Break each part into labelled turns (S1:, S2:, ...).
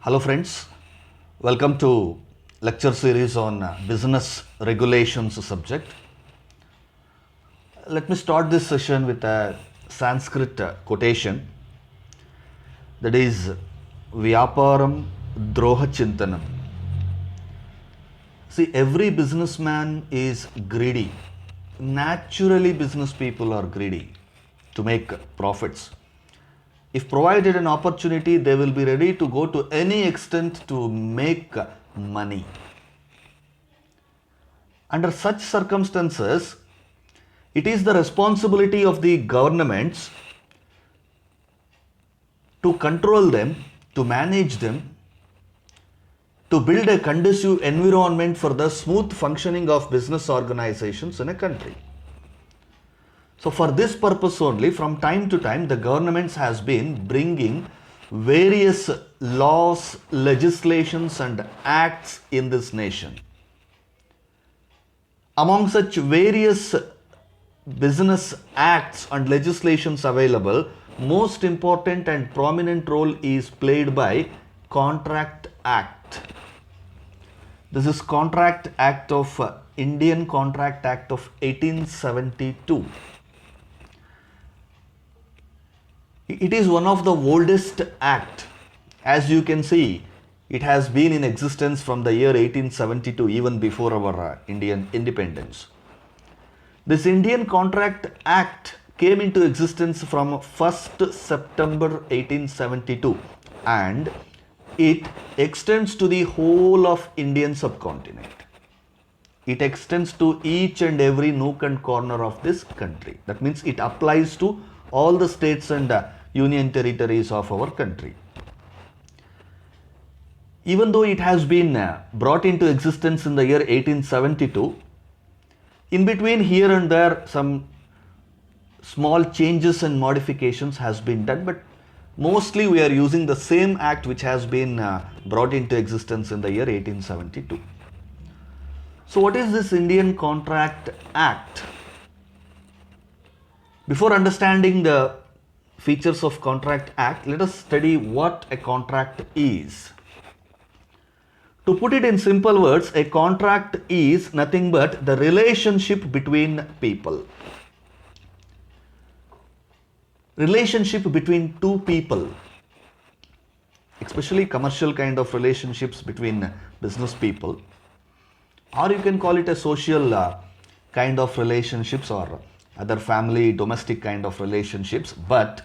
S1: Hello friends, welcome to lecture series on business regulations subject. Let me start this session with a Sanskrit quotation, that is Vyaparam Droha Chintanam. See, every businessman is greedy. Naturally, business people are greedy to make profits. If provided an opportunity, they will be ready to go to any extent to make money. Under such circumstances, it is the responsibility of the governments to control them, to manage them, to build a conducive environment for the smooth functioning of business organizations in a country. So for this purpose only, from time to time, the governments has been bringing various laws, legislations and acts in this nation. Among such various business acts and legislations available, most important and prominent role is played by Contract Act. This is Contract Act of Indian Contract Act of 1872. It is one of the oldest act. As you can see, it has been in existence from the year 1872, even before our Indian independence. This Indian Contract Act came into existence from 1st September 1872 and it extends to the whole of Indian subcontinent. It extends to each and every nook and corner of this country. That means it applies to all the states and union territories of our country. Even though it has been brought into existence in the year 1872, in between here and there some small changes and modifications has been done, but mostly we are using the same act which has been brought into existence in the year 1872. So what is this Indian Contract Act? Before understanding the features of Contract Act, let us study what a contract is. To put it in simple words, a contract is nothing but the relationship between people. Relationship between two people, especially commercial kind of relationships between business people, or you can call it a social kind of relationships or other family, domestic kind of relationships. But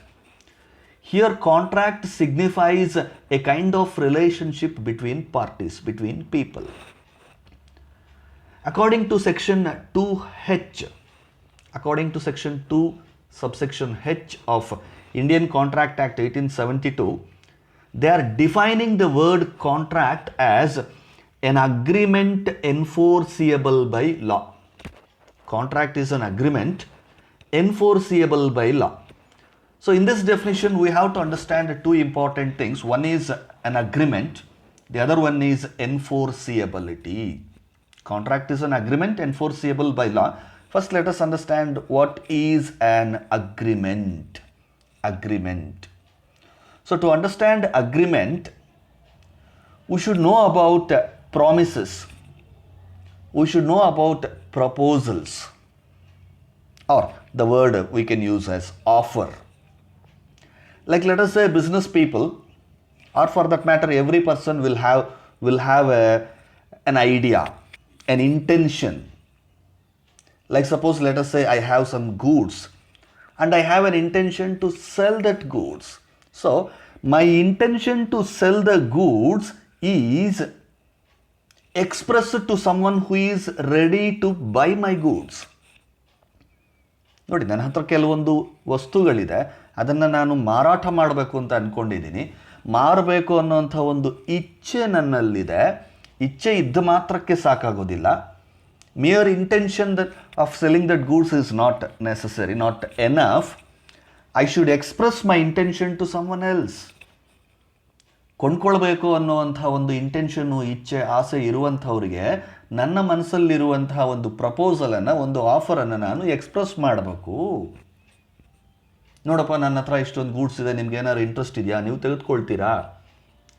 S1: here contract signifies a kind of relationship between parties, between people. According to section 2H, according to section 2 subsection H of Indian Contract Act 1872, they are defining the word contract as an agreement enforceable by law. Contract is an agreement enforceable by law. So in this definition, we have to understand two important things. One is an agreement, the other one is enforceability. Contract is an agreement enforceable by law. First, let us understand what is an agreement. Agreement. So to understand agreement, we should know about promises. We should know about proposals, or the word we can use as offer. Like let us say business people, or for that matter every person will have an idea, an intention. Like suppose let us say I have some goods and I have an intention to sell that goods. So my intention to sell the goods is expressed to someone who is ready to buy my goods. ನೋಡಿ, ನನ್ನ ಹತ್ರ ಕೆಲವೊಂದು ವಸ್ತುಗಳಿದೆ, ಅದನ್ನು ನಾನು ಮಾರಾಟ ಮಾಡಬೇಕು ಅಂತ ಅಂದ್ಕೊಂಡಿದ್ದೀನಿ. ಮಾರಬೇಕು ಅನ್ನೋಂಥ ಒಂದು ಇಚ್ಛೆ ನನ್ನಲ್ಲಿದೆ. ಇಚ್ಛೆ ಇದ್ದ ಮಾತ್ರಕ್ಕೆ ಸಾಕಾಗೋದಿಲ್ಲ. Mere intention of selling that goods is not necessary, not enough. I should express my intention to someone else. ಕೊಂಡ್ಕೊಳ್ಬೇಕು ಅನ್ನುವಂಥ ಒಂದು ಇಂಟೆನ್ಷನ್ನು, ಇಚ್ಛೆ, ಆಸೆ ಇರುವಂಥವ್ರಿಗೆ ನನ್ನ ಮನಸ್ಸಲ್ಲಿರುವಂತಹ ಒಂದು ಪ್ರಪೋಸಲನ್ನು, ಒಂದು ಆಫರನ್ನು ನಾನು ಎಕ್ಸ್ಪ್ರೆಸ್ ಮಾಡಬೇಕು. ನೋಡಪ್ಪ, ನನ್ನ ಹತ್ರ ಇಷ್ಟೊಂದು ಗೂಡ್ಸ್ ಇದೆ, ನಿಮ್ಗೆ ಏನಾದ್ರು ಇಂಟ್ರೆಸ್ಟ್ ಇದೆಯಾ, ನೀವು ತೆಗೆದುಕೊಳ್ತೀರಾ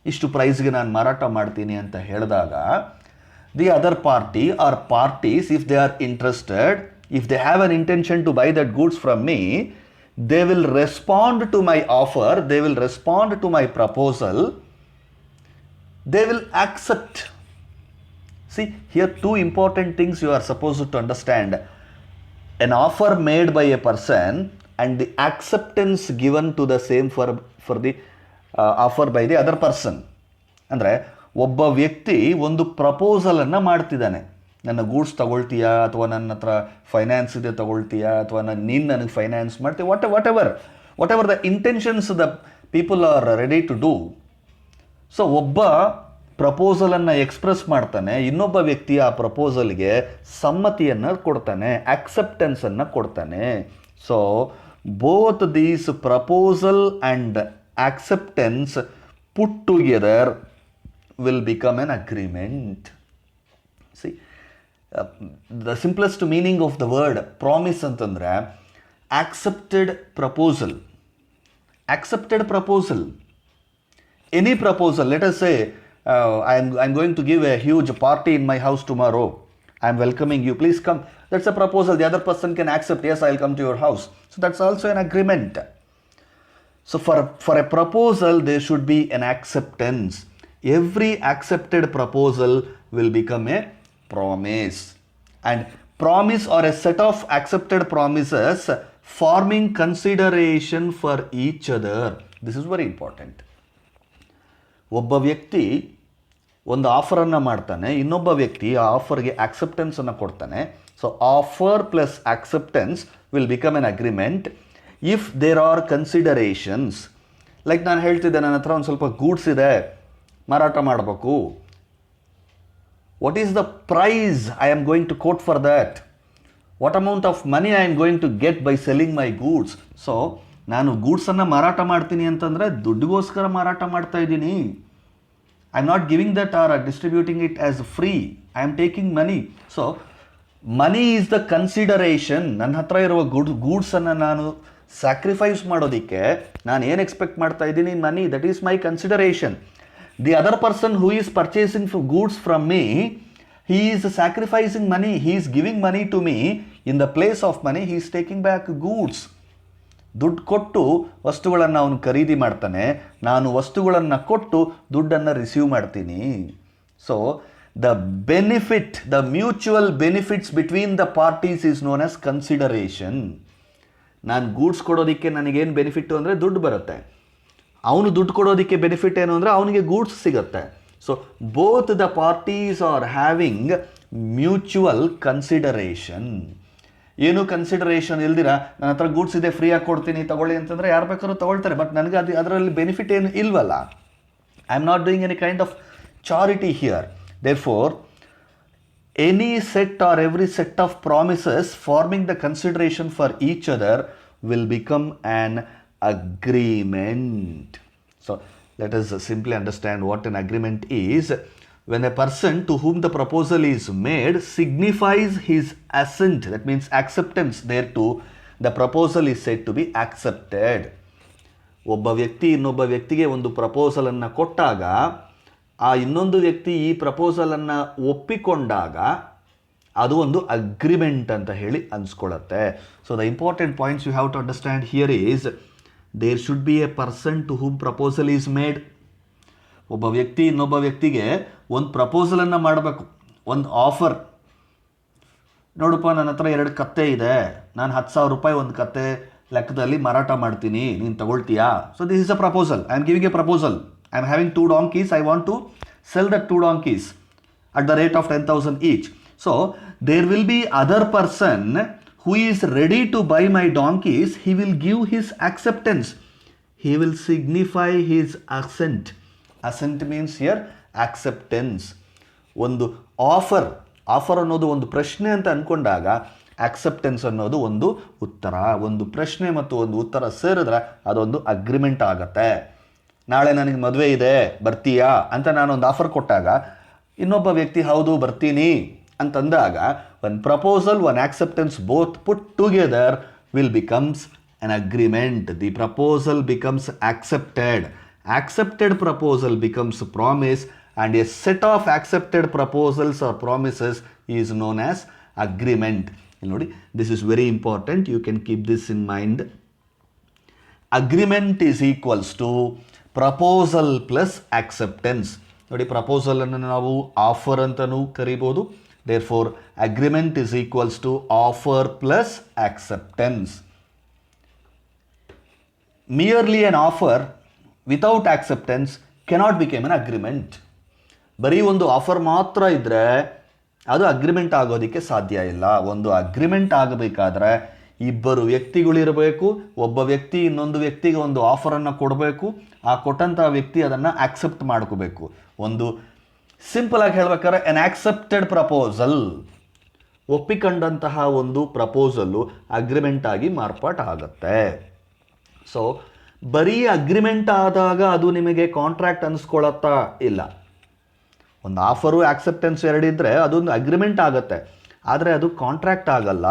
S1: ಇಷ್ಟು ಪ್ರೈಸ್ಗೆ ನಾನು ಮಾರಾಟ ಮಾಡ್ತೀನಿ ಅಂತ ಹೇಳಿದಾಗ the other party or parties if they are interested, if they have an intention to buy that goods from me, they will respond to my offer, they will respond to my proposal, they will accept. See, here two important things you are supposed to understand. An offer made by a person and the acceptance given to the same for the offer by the other person. ಅಂದರೆ ಒಬ್ಬ ವ್ಯಕ್ತಿ ಒಂದು ಪ್ರಪೋಸಲನ್ನು ಮಾಡ್ತಿದ್ದಾನೆ, ನನ್ನ goods ತಗೊಳ್ತೀಯಾ ಅಥವಾ ನನ್ನ ಹತ್ರ finance ಇದೆ ತಗೊಳ್ತೀಯಾ ಅಥವಾ ನೀನು ನನಗೆ ಫೈನಾನ್ಸ್ ಮಾಡ್ತೀಯ, whatever the intentions the people are ready to do. So ಒಬ್ಬ ಪ್ರಪೋಸಲನ್ನು ಎಕ್ಸ್ಪ್ರೆಸ್ ಮಾಡ್ತಾನೆ, ಇನ್ನೊಬ್ಬ ವ್ಯಕ್ತಿ ಆ ಪ್ರಪೋಸಲ್ಗೆ ಸಮ್ಮತಿಯನ್ನು ಕೊಡ್ತಾನೆ, ಆಕ್ಸೆಪ್ಟೆನ್ಸನ್ನು ಕೊಡ್ತಾನೆ. So both these proposal and acceptance put together will become an agreement. C, the simplest meaning of the word promise ಅಂತಂದರೆ accepted proposal. Any proposal, let us say I'm going to give a huge party in my house tomorrow, I'm welcoming you, please come. That's a proposal. The other person can accept, yes, I'll come to your house. So that's also an agreement. So for a proposal there should be an acceptance. Every accepted proposal will become a promise, and promise or a set of accepted promises forming consideration for each other. This is very important. ಒಬ್ಬ ವ್ಯಕ್ತಿ ಒಂದು ಆಫರನ್ನು ಮಾಡ್ತಾನೆ, ಇನ್ನೊಬ್ಬ ವ್ಯಕ್ತಿ ಆ ಆಫರ್ಗೆ ಆಕ್ಸೆಪ್ಟೆನ್ಸನ್ನು ಕೊಡ್ತಾನೆ. So offer plus acceptance will become an agreement if there are considerations. Like ನಾನು ಹೇಳ್ತಿದ್ದೆ, ನನ್ನ ಹತ್ರ ಒಂದು ಸ್ವಲ್ಪ ಗೂಡ್ಸ್ ಇದೆ, ಮಾರಾಟ ಮಾಡಬೇಕು. What is the price I am going to quote for that? What amount of money I am going to get by selling my goods? So, ನಾನು ಗೂಡ್ಸನ್ನು ಮಾರಾಟ ಮಾಡ್ತೀನಿ ಅಂತಂದರೆ ದುಡ್ಡಿಗೋಸ್ಕರ ಮಾರಾಟ ಮಾಡ್ತಾ ಇದ್ದೀನಿ. I am not giving that are distributing it as free, I am taking money. So money is the consideration. ನನ್ನ ಹತ್ರ ಇರುವ ಗೂಡ್ಸನ್ನು ನಾನು ಸ್ಯಾಕ್ರಿಫೈಸ್ ಮಾಡೋದಕ್ಕೆ ನಾನು ಏನು ಎಕ್ಸ್ಪೆಕ್ಟ್ ಮಾಡ್ತಾ ಇದ್ದೀನಿ, money, that is my consideration. The other person who is purchasing goods from me, he is sacrificing money, he is giving money to me. In the place of money, he is taking back goods. ದುಡ್ಡು ಕೊಟ್ಟು ವಸ್ತುಗಳನ್ನು ಅವನು ಖರೀದಿ ಮಾಡ್ತಾನೆ, ನಾನು ವಸ್ತುಗಳನ್ನು ಕೊಟ್ಟು ದುಡ್ಡನ್ನು ರಿಸೀವ್ ಮಾಡ್ತೀನಿ. So the benefit, the mutual benefits between the parties is known as consideration. ನಾನು ಗೂಡ್ಸ್ ಕೊಡೋದಕ್ಕೆ ನನಗೇನು ಬೆನಿಫಿಟ್ಟು ಅಂದರೆ ದುಡ್ಡು ಬರುತ್ತೆ, ಅವನು ದುಡ್ಡು ಕೊಡೋದಕ್ಕೆ ಬೆನಿಫಿಟ್ ಏನು ಅಂದರೆ ಅವನಿಗೆ ಗೂಡ್ಸ್ ಸಿಗುತ್ತೆ. So both the parties are having mutual consideration. ಏನು ಕನ್ಸಿಡರೇಷನ್ ಇಲ್ದಿರ ನನ್ನ ಹತ್ರ ಗೂಡ್ಸ್ ಇದೆ, ಫ್ರೀಯಾಗಿ ಕೊಡ್ತೀನಿ ತಗೊಳ್ಳಿ ಅಂತಂದರೆ ಯಾರು ಬೇಕಾದ್ರೂ ತಗೊಳ್ತಾರೆ, ಬಟ್ ನನಗೆ ಅದರಲ್ಲಿ ಬೆನಿಫಿಟ್ ಏನು ಇಲ್ವಲ್ಲ. I am not doing any kind of charity here. Therefore any set or every set of promises forming the consideration for each other will become an agreement. So let us simply understand what an agreement is. When a person to whom the proposal is made signifies his assent, that means acceptance thereto, the proposal is said to be accepted. ಒಬ್ಬ ವ್ಯಕ್ತಿ ಇನ್ನೊಬ್ಬ ವ್ಯಕ್ತಿಗೆ ಒಂದು ಪ್ರಪೋಸಲನ್ನು ಕೊಟ್ಟಾಗ ಆ ಇನ್ನೊಂದು ವ್ಯಕ್ತಿ ಈ ಪ್ರಪೋಸಲನ್ನು ಒಪ್ಪಿಕೊಂಡಾಗ ಅದು ಒಂದು ಅಗ್ರಿಮೆಂಟ್ ಅಂತ ಹೇಳಿ ಅನ್ಸ್ಕೊಳ್ಳುತ್ತೆ. So the important points you have to understand here is there should be a person to whom proposal is made. ಒಬ್ಬ ವ್ಯಕ್ತಿ ಇನ್ನೊಬ್ಬ ವ್ಯಕ್ತಿಗೆ ಒಂದು ಪ್ರಪೋಸಲನ್ನು ಮಾಡಬೇಕು, ಒಂದು ಆಫರ್. ನೋಡಪ್ಪ, ನನ್ನ ಹತ್ರ 2 ಕತ್ತೆ ಇದೆ, ನಾನು 10,000 ರೂಪಾಯಿ ಒಂದು ಕತ್ತೆ ಲೆಕ್ಕದಲ್ಲಿ ಮಾರಾಟ ಮಾಡ್ತೀನಿ, ನೀನು ತಗೊಳ್ತೀಯಾ? So this is a proposal. I am giving a proposal. I am having 2 donkeys. I want to sell that 2 donkeys at the rate of 10,000 each. So there will be other person who is ready to buy my donkeys. He will give his acceptance. He will signify his assent. Assent means here acceptance. ಒಂದು offer ಅನ್ನೋದು ಒಂದು ಪ್ರಶ್ನೆ ಅಂತ ಅಂದ್ಕೊಂಡಾಗ acceptance ಅನ್ನೋದು ಒಂದು ಉತ್ತರ. ಒಂದು ಪ್ರಶ್ನೆ ಮತ್ತು ಒಂದು ಉತ್ತರ ಸೇರಿದ್ರೆ ಅದೊಂದು ಅಗ್ರಿಮೆಂಟ್ ಆಗುತ್ತೆ. ನಾಳೆ ನನಗೆ ಮದುವೆ ಇದೆ, ಬರ್ತೀಯಾ ಅಂತ ನಾನೊಂದು ಆಫರ್ ಕೊಟ್ಟಾಗ ಇನ್ನೊಬ್ಬ ವ್ಯಕ್ತಿ ಹೌದು ಬರ್ತೀನಿ ಅಂತಂದಾಗ one proposal, one acceptance, both put together will becomes an agreement. The proposal becomes accepted accepted proposal becomes promise, and a set of accepted proposals or promises is known as agreement. ನೋಡಿ, this is very important, you can keep this in mind. Agreement is equals to proposal plus acceptance. ನೋಡಿ, proposal ಅನ್ನು ನಾವು offer ಅಂತಲೂ ಕರಿಬೋದು. therefore agreement is equals to offer plus acceptance. Merely an offer without acceptance cannot become an agreement. ಬರೀ ಒಂದು offer ಮಾತ್ರ ಇದ್ದರೆ ಅದು ಅಗ್ರಿಮೆಂಟ್ ಆಗೋದಕ್ಕೆ ಸಾಧ್ಯ ಇಲ್ಲ. ಒಂದು ಅಗ್ರಿಮೆಂಟ್ ಆಗಬೇಕಾದ್ರೆ ಇಬ್ಬರು ವ್ಯಕ್ತಿಗಳಿರಬೇಕು. ಒಬ್ಬ ವ್ಯಕ್ತಿ ಇನ್ನೊಂದು ವ್ಯಕ್ತಿಗೆ ಒಂದು ಆಫರನ್ನು ಕೊಡಬೇಕು. ಆ ಕೊಟ್ಟಂಥ ವ್ಯಕ್ತಿ ಅದನ್ನು ಆಕ್ಸೆಪ್ಟ್ ಮಾಡ್ಕೋಬೇಕು. ಒಂದು ಸಿಂಪಲ್ ಆಗಿ ಹೇಳ್ಬೇಕಾದ್ರೆ ಎನ್ ಆಕ್ಸೆಪ್ಟೆಡ್ ಪ್ರಪೋಸಲ್, ಒಪ್ಪಿಕೊಂಡಂತಹ ಒಂದು ಪ್ರಪೋಸಲ್ಲು ಅಗ್ರಿಮೆಂಟ್ ಆಗಿ ಮಾರ್ಪಾಟ್ ಆಗುತ್ತೆ. ಸೊ ಬರೀ ಅಗ್ರಿಮೆಂಟ್ ಆದಾಗ ಅದು ನಿಮಗೆ ಕಾಂಟ್ರಾಕ್ಟ್ ಅನಿಸ್ಕೊಳತ್ತಾ? ಇಲ್ಲ. ಒಂದು ಆಫರು ಆಕ್ಸೆಪ್ಟೆನ್ಸ್ ಎರಡಿದ್ರೆ ಅದೊಂದು ಅಗ್ರಿಮೆಂಟ್ ಆಗುತ್ತೆ, ಆದರೆ ಅದು ಕಾಂಟ್ರಾಕ್ಟ್ ಆಗಲ್ಲ.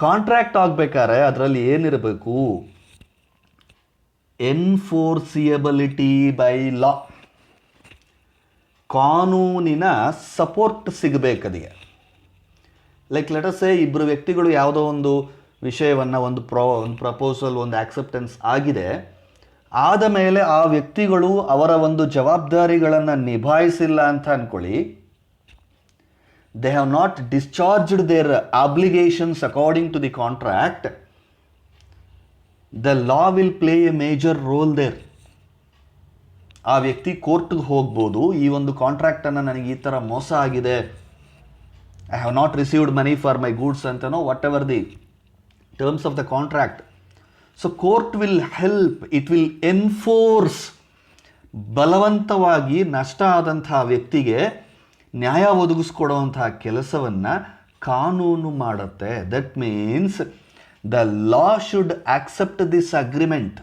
S1: ಕಾಂಟ್ರಾಕ್ಟ್ ಆಗಬೇಕಾದ್ರೆ ಅದರಲ್ಲಿ ಏನಿರಬೇಕು? ಎನ್ಫೋರ್ಸಿಯಬಿಲಿಟಿ ಬೈ ಲಾ, ಕಾನೂನಿನ ಸಪೋರ್ಟ್ ಸಿಗಬೇಕದಿಗೆ. ಲೈಕ್ ಲೆಟ್ ಅಸ್ ಸೇ ಇಬ್ಬರು ವ್ಯಕ್ತಿಗಳು ಯಾವುದೋ ಒಂದು ವಿಷಯವನ್ನು ಒಂದು ಪ್ರಪೋಸಲ್ ಒಂದು ಆಕ್ಸೆಪ್ಟೆನ್ಸ್ ಆಗಿದೆ, ಆದ ಮೇಲೆ ಆ ವ್ಯಕ್ತಿಗಳು ಅವರ ಒಂದು ಜವಾಬ್ದಾರಿಗಳನ್ನು ನಿಭಾಯಿಸಿಲ್ಲ ಅಂತ ಅಂದ್ಕೊಳ್ಳಿ. They have not discharged their obligations according to the contract. The law will play a major role there. ಆ ವ್ಯಕ್ತಿ ಕೋರ್ಟ್ಗೆ ಹೋಗ್ಬೋದು, ಈ ಒಂದು ಕಾಂಟ್ರಾಕ್ಟನ್ನು ನನಗೆ ಈ ಥರ ಮೋಸ ಆಗಿದೆ, I have not received money for my goods ಅಂತನೋ whatever the terms of the contract. So court will help, it will enforce, ಬಲವಂತವಾಗಿ ನಷ್ಟ ಆದಂತಹ ವ್ಯಕ್ತಿಗೆ ನ್ಯಾಯ ಒದಗಿಸ್ಕೊಡುವಂತಹ ಕೆಲಸವನ್ನು ಕಾನೂನು ಮಾಡುತ್ತೆ. That means the law should accept this agreement.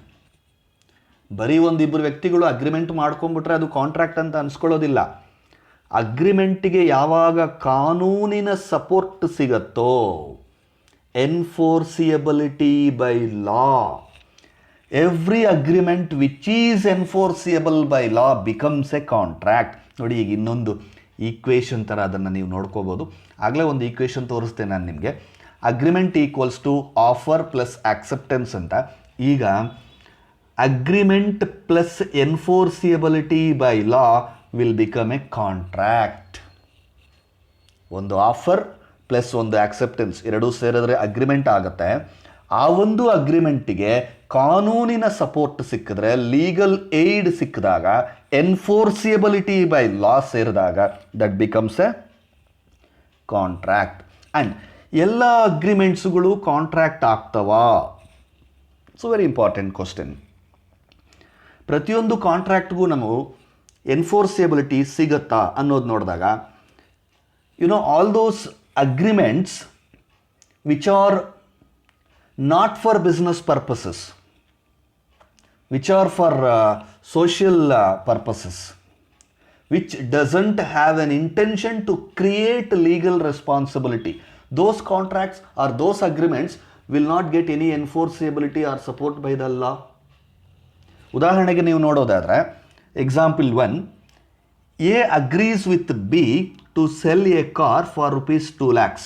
S1: ಬರೀ ಒಂದಿಬ್ಬರು ವ್ಯಕ್ತಿಗಳು ಅಗ್ರಿಮೆಂಟ್ ಮಾಡ್ಕೊಂಡ್ಬಿಟ್ರೆ ಅದು ಕಾಂಟ್ರಾಕ್ಟ್ ಅಂತ ಅನ್ಸ್ಕೊಳ್ಳೋದಿಲ್ಲ. ಅಗ್ರಿಮೆಂಟಿಗೆ ಯಾವಾಗ ಕಾನೂನಿನ support ಸಿಗತ್ತೋ, enforceability by law, every agreement which is enforceable by law becomes a contract. ನೋಡಿ, ಈಗ ಇನ್ನೊಂದು ಈಕ್ವೇಷನ್ ಥರ ಅದನ್ನು ನೀವು ನೋಡ್ಕೋಬೋದು. ಆಗಲೇ ಒಂದು ಈಕ್ವೇಷನ್ ತೋರಿಸ್ತೇನೆ ನಾನು ನಿಮಗೆ. Agreement equals to offer plus acceptance ಅಂತ. ಈಗ agreement plus enforceability by law will become a contract. ಒಂದು ಆಫರ್ ಪ್ಲಸ್ ಒಂದು ಆಕ್ಸೆಪ್ಟೆನ್ಸ್ ಎರಡೂ ಸೇರಿದ್ರೆ ಅಗ್ರಿಮೆಂಟ್ ಆಗುತ್ತೆ. ಆ ಒಂದು ಅಗ್ರಿಮೆಂಟಿಗೆ ಕಾನೂನಿನ ಸಪೋರ್ಟ್ ಸಿಕ್ಕಿದ್ರೆ, ಲೀಗಲ್ ಏಡ್ ಸಿಕ್ಕಿದಾಗ, ಎನ್ಫೋರ್ಸಿಯಬಿಲಿಟಿ ಬೈ ಲಾ ಸೇರಿದಾಗ that becomes A contract. And ಎಲ್ಲ ಅಗ್ರಿಮೆಂಟ್ಸ್ಗಳು ಕಾಂಟ್ರಾಕ್ಟ್ ಆಗ್ತವಾ? It's very important question. ಪ್ರತಿಯೊಂದು ಕಾಂಟ್ರಾಕ್ಟ್ಗೂ ನಾವು ಎನ್ಫೋರ್ಸಿಯಬಿಲಿಟಿ ಸಿಗುತ್ತಾ ಅನ್ನೋದು ನೋಡಿದಾಗ, all those agreements which are not for business purposes, which are for social purposes, which doesn't have an intention to create legal responsibility, those contracts or those agreements will not get any enforceability or support by the law. ಉದಾಹರಣೆಗೆ ನೀವು ನೋಡೋದಾದರೆ, example 1, A agrees with B to sell a car for rupees 2 lakhs.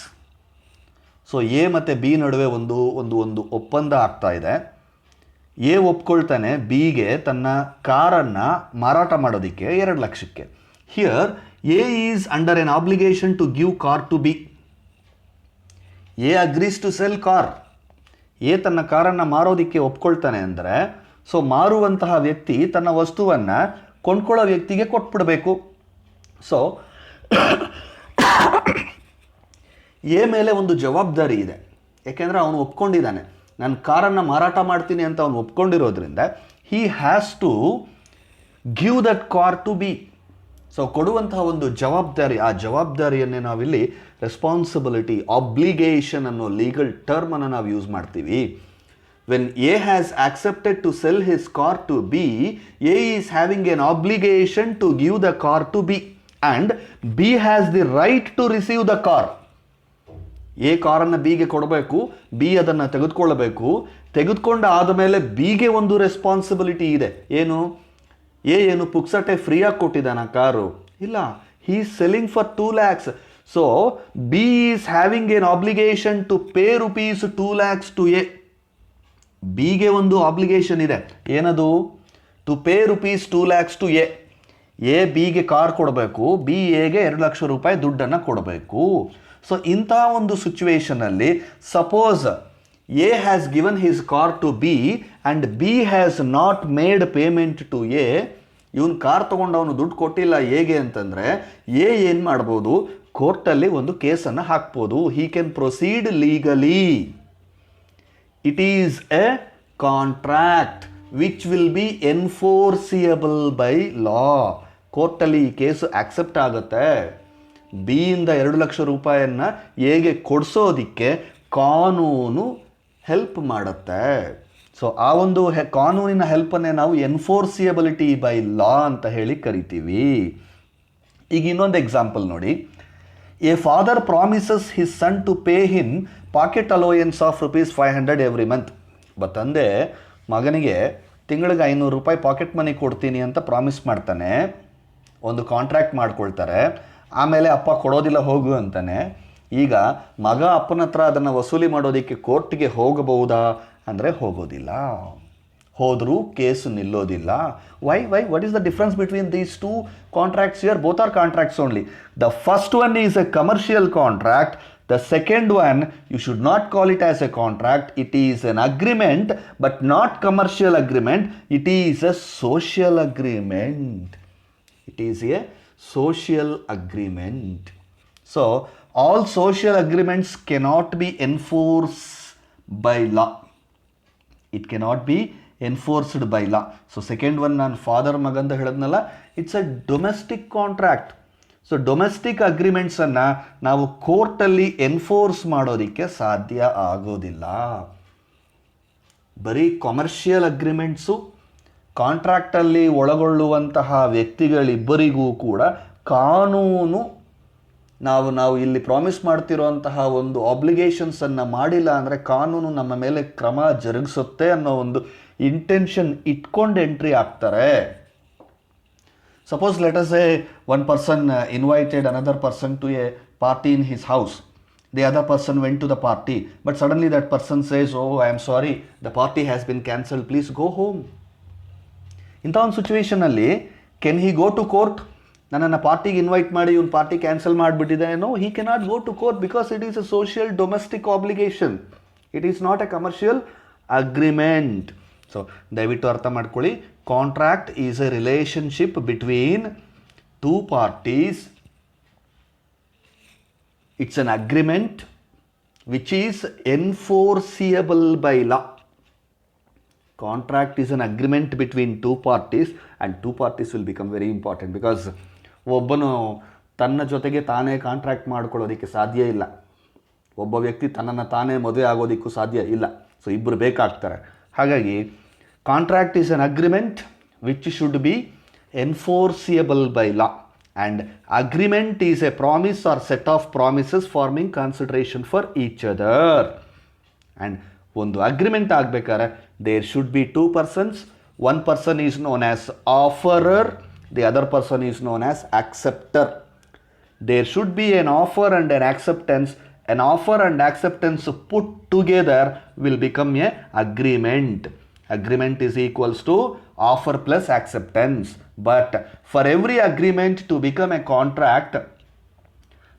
S1: So A ಮತ್ತು B ನಡುವೆ ಒಂದು ಒಪ್ಪಂದ ಆಗ್ತಾ ಇದೆ. A ಒಪ್ಕೊಳ್ತಾನೆ ಬಿಗೆ ತನ್ನ ಕಾರನ್ನು ಮಾರಾಟ ಮಾಡೋದಕ್ಕೆ 2 ಲಕ್ಷಕ್ಕೆ. Here A is under an obligation to give car to B. A agrees to sell car. A ತನ್ನ ಕಾರನ್ನು ಮಾರೋದಕ್ಕೆ ಒಪ್ಕೊಳ್ತಾನೆ ಅಂದರೆ, ಸೊ ಮಾರುವಂತಹ ವ್ಯಕ್ತಿ ತನ್ನ ವಸ್ತುವನ್ನು ಕೊಂಡ್ಕೊಳ್ಳೋ ವ್ಯಕ್ತಿಗೆ ಕೊಟ್ಬಿಡಬೇಕು. ಸೊ ಎ ಮೇಲೆ ಒಂದು ಜವಾಬ್ದಾರಿ ಇದೆ, ಯಾಕೆಂದರೆ ಅವನು ಒಪ್ಕೊಂಡಿದ್ದಾನೆ, ನಾನು ಕಾರನ್ನು ಮಾರಾಟ ಮಾಡ್ತೀನಿ ಅಂತ ಅವನು ಒಪ್ಕೊಂಡಿರೋದ್ರಿಂದ he has to give that car to B. So ಕೊಡುವಂತಹ ಒಂದು ಜವಾಬ್ದಾರಿ, ಆ ಜವಾಬ್ದಾರಿಯನ್ನೇ ನಾವಿಲ್ಲಿ ರೆಸ್ಪಾನ್ಸಿಬಿಲಿಟಿ, ಆಬ್ಲಿಗೇಷನ್ ಅನ್ನೋ ಲೀಗಲ್ ಟರ್ಮನ್ನು ನಾವು ಯೂಸ್ ಮಾಡ್ತೀವಿ. When A has accepted to sell his car to B, A is having an obligation to give the car to B, and B has the right to receive the car. A ಕಾರನ್ನು ಬಿಗೆ ಕೊಡಬೇಕು, B ಅದನ್ನು ತೆಗೆದುಕೊಳ್ಳಬೇಕು. ತೆಗೆದುಕೊಂಡು ಆದಮೇಲೆ ಬಿಗೆ ಒಂದು responsibility ಇದೆ. ಏನು ಪುಕ್ಸಟೆ ಫ್ರೀಯಾಗಿ ಕೊಟ್ಟಿದ್ದಾನ ಕಾರು? ಇಲ್ಲ, he is selling for 2 lakhs. So B is having an obligation to pay rupees 2 lakhs to A. B ಗೆ ಒಂದು ಆಬ್ಲಿಗೇಷನ್ ಇದೆ. ಏನದು? To pay rupees 2 lakhs to A. A ಬಿಗೆ ಕಾರ್ ಕೊಡಬೇಕು, ಬಿ ಎಗೆ 2 ಲಕ್ಷ ರೂಪಾಯಿ ದುಡ್ಡನ್ನು ಕೊಡಬೇಕು. ಸೊ ಇಂಥ ಒಂದು ಸಿಚುವೇಶನಲ್ಲಿ suppose A has given his car to B and B has not made payment to A. ಇವನು ಕಾರ್ ತೊಗೊಂಡವನು ದುಡ್ಡು ಕೊಟ್ಟಿಲ್ಲ ಹೇಗೆ ಅಂತಂದರೆ ಎ ಏನು ಮಾಡ್ಬೋದು? ಕೋರ್ಟಲ್ಲಿ ಒಂದು ಕೇಸನ್ನು ಹಾಕ್ಬೋದು. He can proceed legally. It is a contract which will be enforceable by law. ಕೋರ್ಟಲ್ಲಿ ಈ ಕೇಸು ಆಕ್ಸೆಪ್ಟ್ ಆಗುತ್ತೆ. ಬಿಯಿಂದ 2 ಲಕ್ಷ ರೂಪಾಯಿಯನ್ನು ಹೇಗೆ ಕೊಡಿಸೋದಿಕ್ಕೆ ಕಾನೂನು ಹೆಲ್ಪ್ ಮಾಡುತ್ತೆ. ಸೊ ಆ ಒಂದು ಕಾನೂನಿನ ಹೆಲ್ಪನ್ನೇ ನಾವು ಎನ್ಫೋರ್ಸಿಯಬಿಲಿಟಿ ಬೈ ಲಾ ಅಂತ ಹೇಳಿ ಕರಿತೀವಿ. ಈಗ ಇನ್ನೊಂದು ಎಕ್ಸಾಂಪಲ್ ನೋಡಿ. A father promises his son to pay him pocket allowance of ₹500 every month. ತಂದೆ ಮಗನಿಗೆ ತಿಂಗಳಿಗೆ 500 ರೂಪಾಯಿ ಪಾಕೆಟ್ ಮನಿ ಕೊಡ್ತೀನಿ ಅಂತ ಪ್ರಾಮಿಸ್ ಮಾಡ್ತಾನೆ. ಒಂದು ಕಾಂಟ್ರಾಕ್ಟ್ ಮಾಡ್ಕೊಳ್ತಾರೆ. ಆಮೇಲೆ ಅಪ್ಪ ಕೊಡೋದಿಲ್ಲ ಹೋಗು ಅಂತಾನೆ. ಈಗ ಮಗ ಅಪ್ಪನ ಹತ್ರ ಅದನ್ನು ವಸೂಲಿ ಮಾಡೋದಕ್ಕೆ ಕೋರ್ಟ್ಗೆ ಹೋಗಬಹುದಾ ಅಂದರೆ ಹೋಗೋದಿಲ್ಲ. ಹೋದರೂ ಕೇಸು ನಿಲ್ಲೋದಿಲ್ಲ. Why what is the difference between these two contracts here? Both are contracts only. The first one is a commercial contract. The second one, you should not call it as a contract. It is an agreement, but not commercial agreement. It is a social agreement. It is a social agreement. So, all social agreements cannot be enforced by law. It cannot be enforced by law. So, second one, ನಾನು father ಮಗಂದ ಹೇಳಿದ್ನಲ್ಲ, it's a domestic contract. So domestic ಅಗ್ರಿಮೆಂಟ್ಸನ್ನು ನಾವು ಕೋರ್ಟಲ್ಲಿ enforce ಮಾಡೋದಕ್ಕೆ ಸಾಧ್ಯ ಆಗೋದಿಲ್ಲ. ಬರೀ ಕಮರ್ಷಿಯಲ್ ಅಗ್ರಿಮೆಂಟ್ಸು, ಕಾಂಟ್ರಾಕ್ಟಲ್ಲಿ ಒಳಗೊಳ್ಳುವಂತಹ ವ್ಯಕ್ತಿಗಳಿಬ್ಬರಿಗೂ ಕೂಡ ಕಾನೂನು ನಾವು ಇಲ್ಲಿ ಪ್ರಾಮಿಸ್ ಮಾಡ್ತಿರೋಂತಹ ಒಂದು ಆಬ್ಲಿಗೇಷನ್ಸನ್ನು ಮಾಡಿಲ್ಲ ಅಂದರೆ ಕಾನೂನು ನಮ್ಮ ಮೇಲೆ ಕ್ರಮ ಜರುಗಿಸುತ್ತೆ ಅನ್ನೋ ಒಂದು ಇಂಟೆನ್ಷನ್ ಇಟ್ಕೊಂಡು ಎಂಟ್ರಿ ಆಗ್ತಾರೆ. Suppose let us say one person invited another person to a party in his house. The other person went to the party, but suddenly that person says, "Oh, I am sorry, the party has been cancelled, please go home." ಇಂಥ ಒಂದು ಸಿಚುವೇಷನಲ್ಲಿ can he go to court? ನನ್ನನ್ನು ಪಾರ್ಟಿಗೆ invite ಮಾಡಿ ಇವನು party cancel ಮಾಡಿಬಿಟ್ಟಿದೆ. No, he cannot go to court because it is a social domestic obligation. It is not a commercial agreement. So ದಯವಿಟ್ಟು ಅರ್ಥ ಮಾಡ್ಕೊಳ್ಳಿ. Contract is a relationship between two parties. It's an agreement which is enforceable by law. Contract is an agreement between two parties, and two parties will become very important because ಒಬ್ಬನು ತನ್ನ ಜೊತೆಗೆ ತಾನೇ contract ಮಾಡ್ಕೊಳ್ಳೋದಕ್ಕೆ ಸಾಧ್ಯ ಇಲ್ಲ. ಒಬ್ಬ ವ್ಯಕ್ತಿ ತನ್ನನ್ನು ತಾನೇ ಮದುವೆ ಆಗೋದಕ್ಕೂ ಸಾಧ್ಯ ಇಲ್ಲ. ಸೊ ಇಬ್ಬರು ಬೇಕಾಗ್ತಾರೆ. ಹಾಗಾಗಿ contract is an agreement which should be enforceable by law, and agreement is a promise or set of promises forming consideration for each other. And ಒಂದು ಅಗ್ರಿಮೆಂಟ್ ಆಗಬೇಕಾದ್ರೆ there should be two persons. One person is known as offerer, the other person is known as acceptor. There should be an offer and an acceptance. An offer and acceptance put together will become a agreement. Agreement is equals to offer plus acceptance. But for every agreement to become a contract,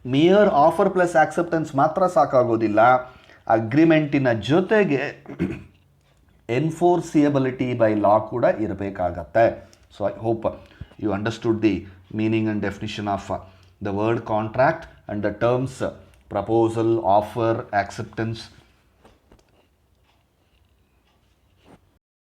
S1: mere offer plus acceptance ಮಾತ್ರ ಸಾಕಾಗೋದಿಲ್ಲ. ಅಗ್ರಿಮೆಂಟಿನ ಜೊತೆಗೆ ಎನ್ಫೋರ್ಸಿಯಬಿಲಿಟಿ by law ಕೂಡ ಇರಬೇಕಾಗತ್ತೆ. So I hope you understood the meaning and definition of the word contract and the terms proposal, offer, acceptance